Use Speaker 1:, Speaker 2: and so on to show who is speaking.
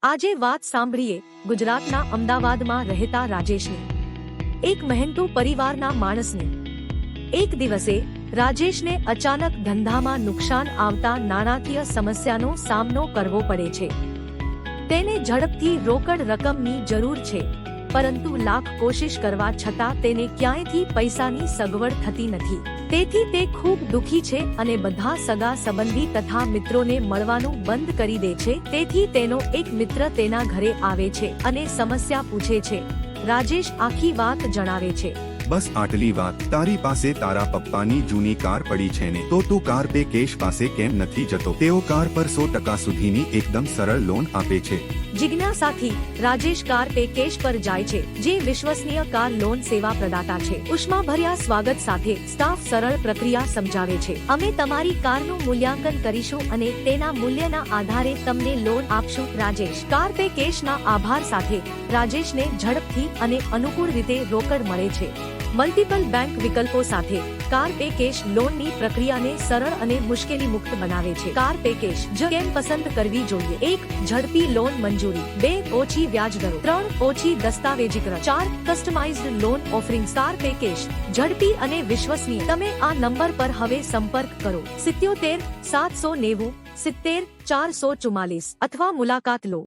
Speaker 1: આજે વાત સાંભળીએ ગુજરાતના અમદાવાદમાં રહેતા રાજેશની। એક મહેનતુ પરિવારના માણસની। એક દિવસે રાજેશને અચાનક ધંધામાં નુકસાન આવતા નાણાકીય સમસ્યાનો સામનો કરવો પડે છે। તેને ઝડપથી રોકડ રકમની જરૂર છે, પરંતુ લાખ કોશિશ કરવા છતાં તેને ક્યાંયથી પૈસાની સગવડ થતી નથી। તેથી તે ખૂબ દુઃખી છે અને બધા સગા સંબંધી તથા મિત્રોને મળવાનું બંધ કરી દે છે। તેથી તેનો એક મિત્ર તેના ઘરે આવે છે અને સમસ્યા પૂછે છે। રાજેશ આખી વાત જણાવે છે।
Speaker 2: બસ આટલી વાત। તારી પાસે તારા પપ્પાની જૂની કાર પડી છે ને, તો તું કાર પે કેશ પાસે કેમ નથી જતો? તેઓ કાર પર 100% સુધીની એકદમ સરળ લોન આપે છે।
Speaker 1: જિજ્ઞાસાથી રાજેશ કાર પે કેશ પર જાય છે, જે વિશ્વસનીય કાર લોન સેવા પ્રદાતા છે। ઉષ્માભર્યા સ્વાગત સાથે સ્ટાફ સરળ પ્રક્રિયા સમજાવે છે। અમે તમારી કારનું મૂલ્યાંકન કરીશું અને તેના મૂલ્યના આધારે તમને લોન આપશું। રાજેશ કાર પે કેશના આભાર સાથે રાજેશને ઝડપથી અને અનુકૂળ રીતે રોકડ મળે છે। મલ્ટિપલ બેંક વિકલ્પો સાથે કાર પે કેશ લોનની પ્રક્રિયાને સરળ અને મુશ્કેલી મુક્ત બનાવે છે। કાર પે કેશ કેમ પસંદ કરવી જોઈએ? 1. ઝડપી લોન મંજૂરી। 2. ઓછી વ્યાજ દરો। 3. ઓછી દસ્તાવેજીકરણ। 4. Customised loan offerings. Car pay cash ઝડપી અને વિશ્વસનીય। તમે આ નંબર પર હવે સંપર્ક કરો 77 790 70 444 અથવા મુલાકાત લો।